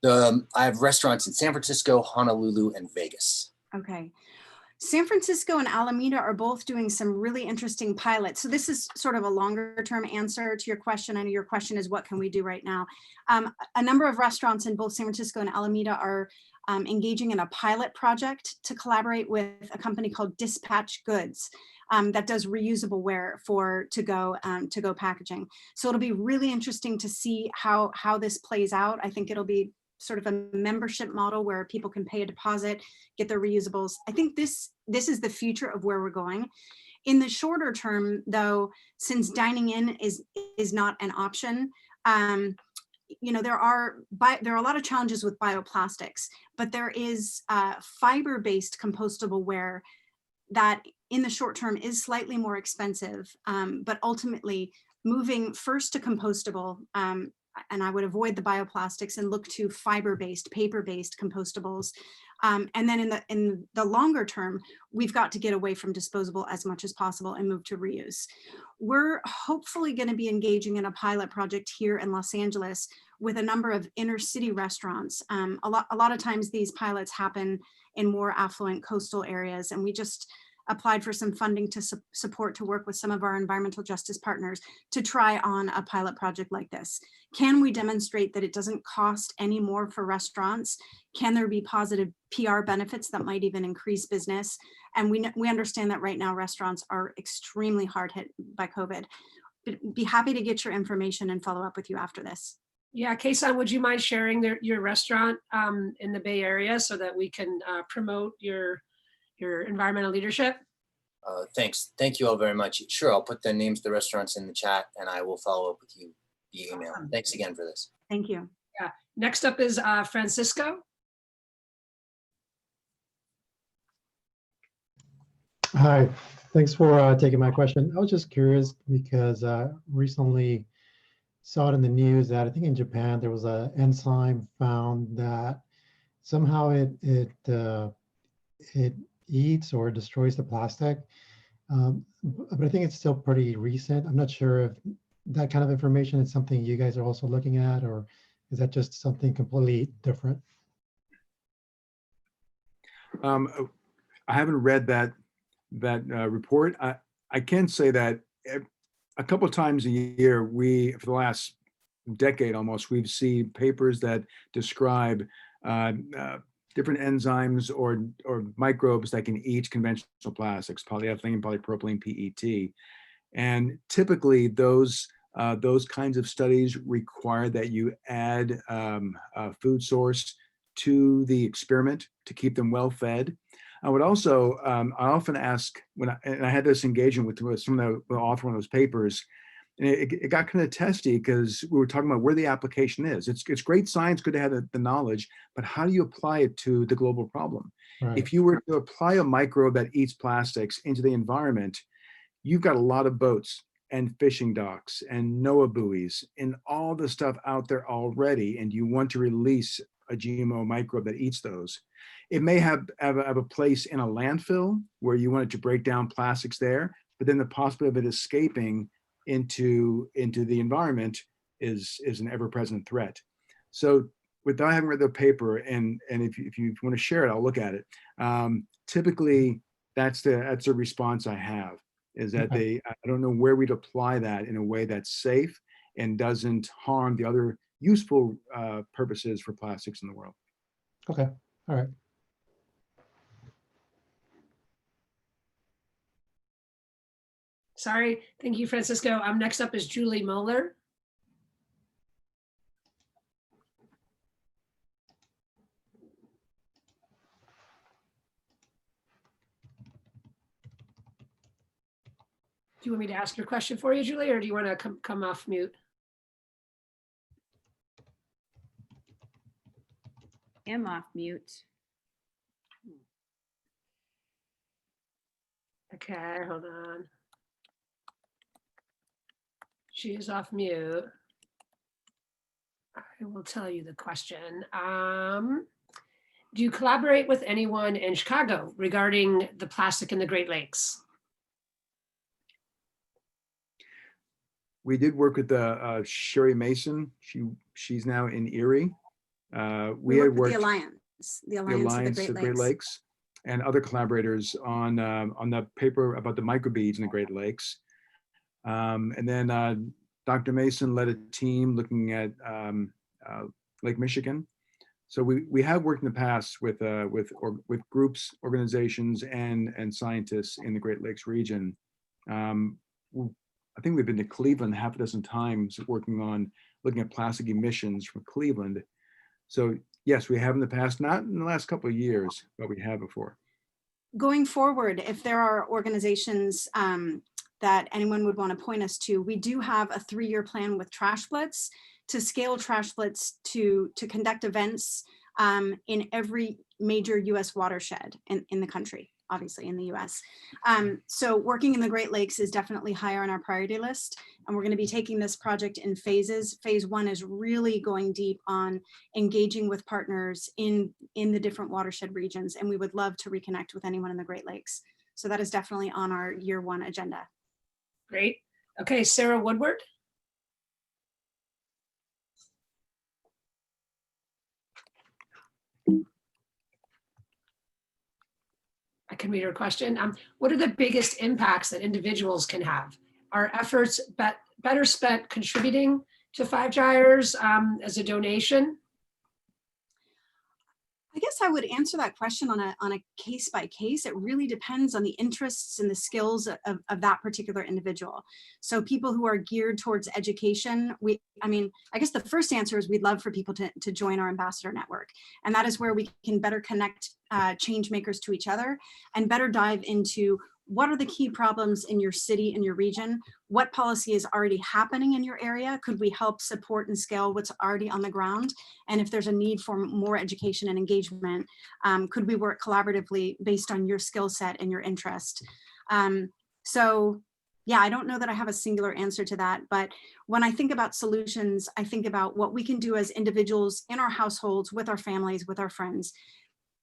I have restaurants in San Francisco, Honolulu, and Vegas. Okay. San Francisco and Alameda are both doing some really interesting pilots. So this is sort of a longer term answer to your question. I know your question is, what can we do right now? A number of restaurants in both San Francisco and Alameda are engaging in a pilot project to collaborate with a company called Dispatch Goods that does reusable ware for to-go packaging. So it'll be really interesting to see how this plays out. I think it'll be sort of a membership model where people can pay a deposit, get their reusables. I think this is the future of where we're going. In the shorter term, though, since dining in is not an option, you know, there are a lot of challenges with bioplastics, but there is fiber-based compostable ware that in the short term is slightly more expensive, but ultimately moving first to compostable, and I would avoid the bioplastics and look to fiber-based, paper-based compostables. And then in the longer term, we've got to get away from disposable as much as possible and move to reuse. We're hopefully going to be engaging in a pilot project here in Los Angeles with a number of inner city restaurants. A lot of times these pilots happen in more affluent coastal areas, and we just applied for some funding to support to work with some of our environmental justice partners to try on a pilot project like this. Can we demonstrate that it doesn't cost any more for restaurants? Can there be positive PR benefits that might even increase business? And we understand that right now restaurants are extremely hard hit by COVID. But be happy to get your information and follow up with you after this. Yeah, Kason, would you mind sharing your restaurant in the Bay Area so that we can promote your environmental leadership? Thanks. Thank you all very much. Sure, I'll put the names of the restaurants in the chat and I will follow up with you via email. Awesome. Thanks again for this. Thank you. Yeah. Next up is Francisco. Hi, thanks for taking my question. I was just curious because recently saw it in the news that I think in Japan there was an enzyme found that somehow it eats or destroys the plastic, but I think it's still pretty recent. I'm not sure if that kind of information is something you guys are also looking at, or is that just something completely different? I haven't read that report. I can say that a couple of times a year, for the last decade almost, we've seen papers that describe different enzymes or microbes that can eat conventional plastics, polyethylene, polypropylene, PET. And typically those kinds of studies require that you add a food source to the experiment to keep them well fed. I would also, I often ask, and I had this engagement with some of the author of those papers, and it got kind of testy because we were talking about where the application is. It's great science, good to have the knowledge, but how do you apply it to the global problem? Right. If you were to apply a microbe that eats plastics into the environment, you've got a lot of boats and fishing docks and NOAA buoys and all the stuff out there already, and you want to release a GMO microbe that eats those. It may have a place in a landfill where you want it to break down plastics there, but then the possibility of it escaping into the environment is an ever-present threat. So without having read the paper, and if you want to share it, I'll look at it. Typically, that's the response I have, is that Okay. I don't know where we'd apply that in a way that's safe and doesn't harm the other useful purposes for plastics in the world. Okay, all right. Sorry. Thank you, Francisco. Next up is Julie Moeller. Do you want me to ask your question for you, Julie, or do you want to come off mute? Am off mute. Okay, hold on. She is off mute. I will tell you the question. Do you collaborate with anyone in Chicago regarding the plastic in the Great Lakes? We did work with Sherry Mason. She's now in Erie. We worked with the Alliance the of Alliance the of Great Lakes. and other collaborators on the paper about the microbeads in the Great Lakes. And then Dr. Mason led a team looking at Lake Michigan. So we have worked in the past with groups, organizations, and scientists in the Great Lakes region. I think we've been to Cleveland half a dozen times looking at plastic emissions from Cleveland. So yes, we have in the past, not in the last couple of years, but we have before. Going forward, if there are organizations that anyone would want to point us to, we do have a 3-year plan with trash splits to scale trash splits to conduct events in every major US watershed in the country, obviously in the US. So working in the Great Lakes is definitely higher on our priority list. And we're going to be taking this project in phases. Phase 1 is really going deep on engaging with partners in the different watershed regions. And we would love to reconnect with anyone in the Great Lakes. So that is definitely on our year 1 agenda. Great. Okay, Sarah Woodward. I can read her question. What are the biggest impacts that individuals can have? Are efforts better spent contributing to Five Gyres as a donation? I guess I would answer that question on a case by case. It really depends on the interests and the skills of that particular individual. So people who are geared towards education, I guess the first answer is we'd love for people to join our ambassador network. And that is where we can better connect change makers to each other and better dive into what are the key problems in your city, in your region? What policy is already happening in your area? Could we help support and scale what's already on the ground? And if there's a need for more education and engagement, could we work collaboratively based on your skill set and your interest? So yeah, I don't know that I have a singular answer to that, but when I think about solutions, I think about what we can do as individuals in our households, with our families, with our friends.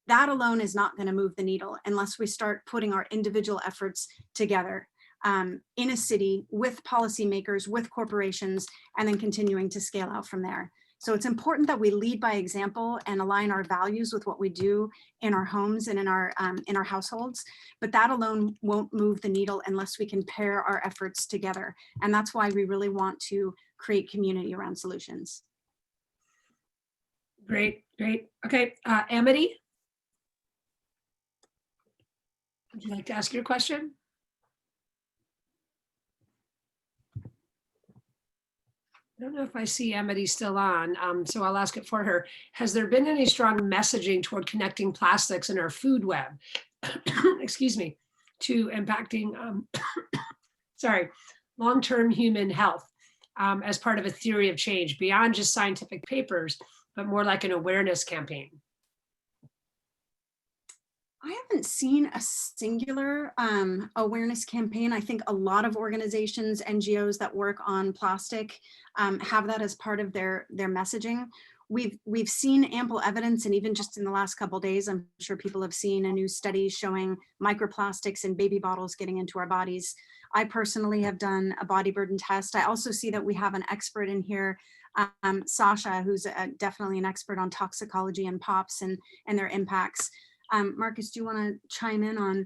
That alone is not going to move the needle unless we start putting our individual efforts together in a city with policymakers, with corporations, and then continuing to scale out from there. So it's important that we lead by example and align our values with what we do in our homes and in our households. But that alone won't move the needle unless we can pair our efforts together. And that's why we really want to create community around solutions. Great, great. Okay, Amity. Would you like to ask your question? I don't know if I see Amity still on, so I'll ask it for her. Has there been any strong messaging toward connecting plastics in our food web, excuse me, to impacting, long-term human health as part of a theory of change beyond just scientific papers, but more like an awareness campaign? I haven't seen a singular awareness campaign. I think a lot of organizations, NGOs that work on plastic have that as part of their messaging. We've seen ample evidence, and even just in the last couple of days, I'm sure people have seen a new study showing microplastics in baby bottles getting into our bodies. I personally have done a body burden test. I also see that we have an expert in here, Sasha, who's definitely an expert on toxicology and POPs and their impacts. Marcus, do you want to chime in on,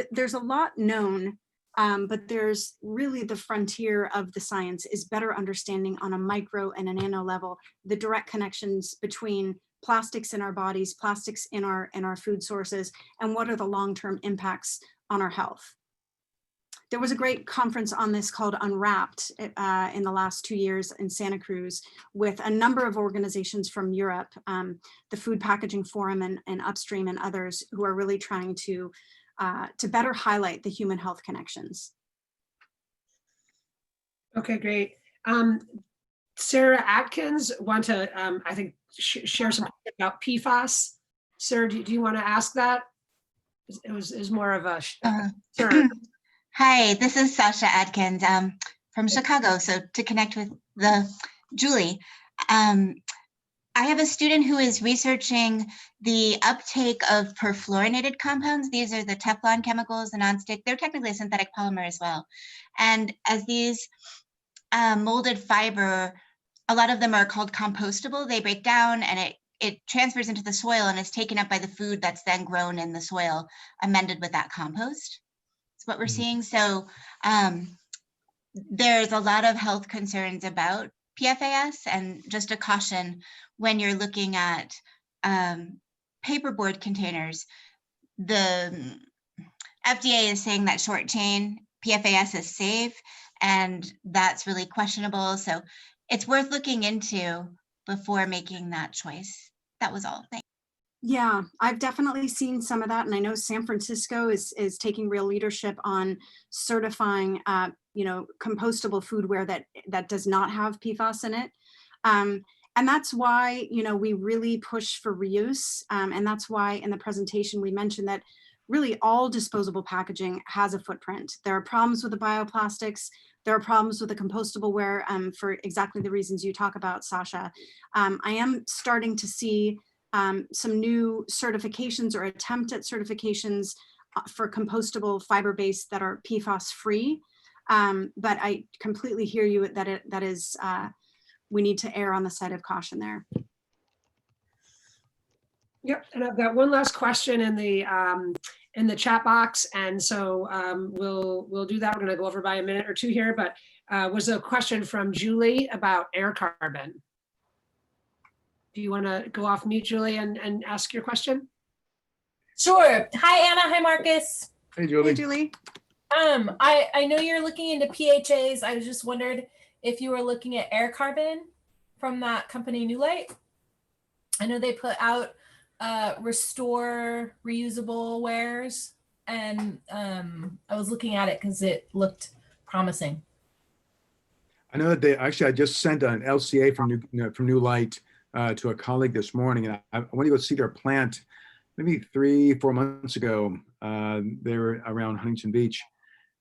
there's a lot known, but there's really the frontier of the science is better understanding on a micro and a nano level, the direct connections between plastics in our bodies, plastics in our food sources, and what are the long-term impacts on our health. There was a great conference on this called Unwrapped in the last 2 years in Santa Cruz with a number of organizations from Europe, the Food Packaging Forum and Upstream and others who are really trying to better highlight the human health connections. Okay, great. Sarah Atkins want to, I think, share some about PFAS. Sarah, do you want to ask that? It was more of a concern. Hi, this is Sasha Adkins from Chicago. So to connect with Julie, I have a student who is researching the uptake of perfluorinated compounds. These are the Teflon chemicals, the nonstick. They're technically a synthetic polymer as well. And as these molded fiber, a lot of them are called compostable. They break down and it transfers into the soil and is taken up by the food that's then grown in the soil, amended with that compost. What we're seeing. So there's a lot of health concerns about PFAS, and just a caution when you're looking at paperboard containers, the FDA is saying that short chain PFAS is safe, and that's really questionable. So it's worth looking into before making that choice. That was all. Thanks. Yeah, I've definitely seen some of that, and I know San Francisco is taking real leadership on certifying, compostable foodware that does not have PFAS in it. And that's why, we really push for reuse. And that's why in the presentation we mentioned that really all disposable packaging has a footprint. There are problems with the bioplastics. There are problems with the compostable ware for exactly the reasons you talk about, Sasha. I am starting to see some new certifications or attempt at certifications for compostable fiber-based that are PFAS free. But I completely hear you that is, we need to err on the side of caution there. Yep, and I've got one last question in the chat box, and so we'll do that. We're going to go over by a minute or two here, but was a question from Julie about air carbon. Do you want to go off mute, Julie, and ask your question? Sure. Hi, Anna. Hi, Marcus. Hey, Julie. Hey, Julie. I know you're looking into PHAs. I was just wondered if you were looking at air carbon from that company, New Light. I know they put out restore reusable wares, and I was looking at it because it looked promising. I know that they actually, I just sent an LCA from New Light to a colleague this morning, and I went to go see their plant maybe 3-4 months ago. They were around Huntington Beach.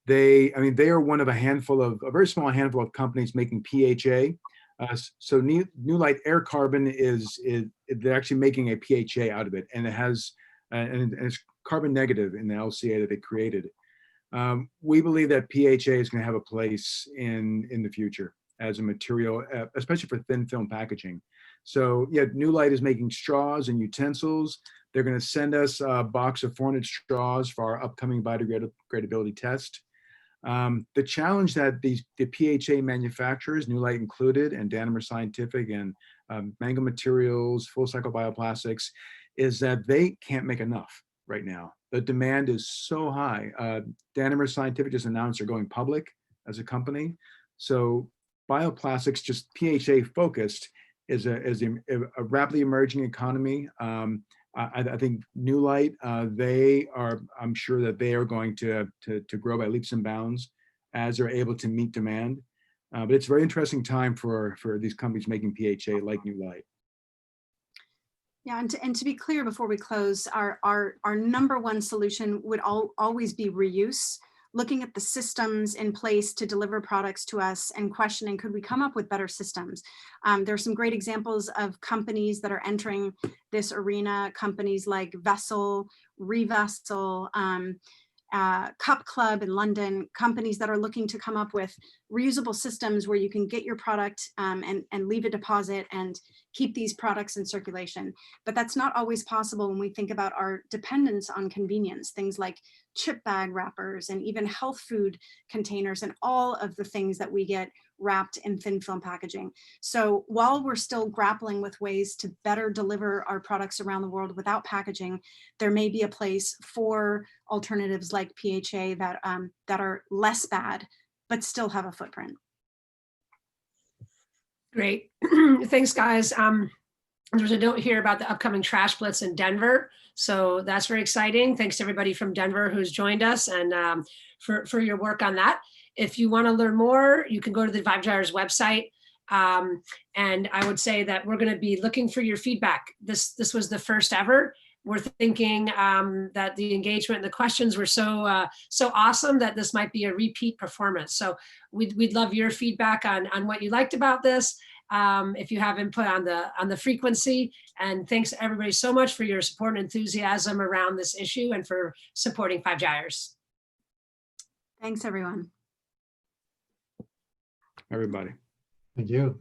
They are one of a very small handful of companies making PHA. So New Light Air Carbon they're actually making a PHA out of it, and it has and it's carbon negative in the LCA that they created. We believe that PHA is going to have a place in the future as a material, especially for thin film packaging. So yeah, New Light is making straws and utensils. They're going to send us a box of 400 straws for our upcoming biodegradability test. The challenge that the PHA manufacturers, New Light included, and Danimer Scientific and Mango Materials, Full Cycle Bioplastics, is that they can't make enough right now. The demand is so high. Danimer Scientific just announced they're going public as a company. So bioplastics, just PHA focused, is a rapidly emerging economy. I think New Light, I'm sure that they are going to grow by leaps and bounds as they're able to meet demand. But it's a very interesting time for these companies making PHA like New Light. Yeah, and to be clear before we close, our number one solution would always be reuse, looking at the systems in place to deliver products to us and questioning, could we come up with better systems? There are some great examples of companies that are entering this arena, companies like Vessel, Revessel, Cup Club in London, companies that are looking to come up with reusable systems where you can get your product and leave a deposit and keep these products in circulation. But that's not always possible when we think about our dependence on convenience, things like chip bag wrappers and even health food containers and all of the things that we get wrapped in thin film packaging. So while we're still grappling with ways to better deliver our products around the world without packaging, there may be a place for alternatives like PHA that are less bad, but still have a footprint. Great. Thanks, guys. There's a note here about the upcoming Trash Blitz in Denver. So that's very exciting. Thanks to everybody from Denver who's joined us and for your work on that. If you want to learn more, you can go to the 5 Gyres website. And I would say that we're going to be looking for your feedback. This was the first ever. We're thinking that the engagement and the questions were so awesome that this might be a repeat performance. So we'd love your feedback on what you liked about this. If you have input on the frequency, and thanks everybody so much for your support and enthusiasm around this issue and for supporting 5 Gyres. Thanks, everyone. Everybody. Thank you.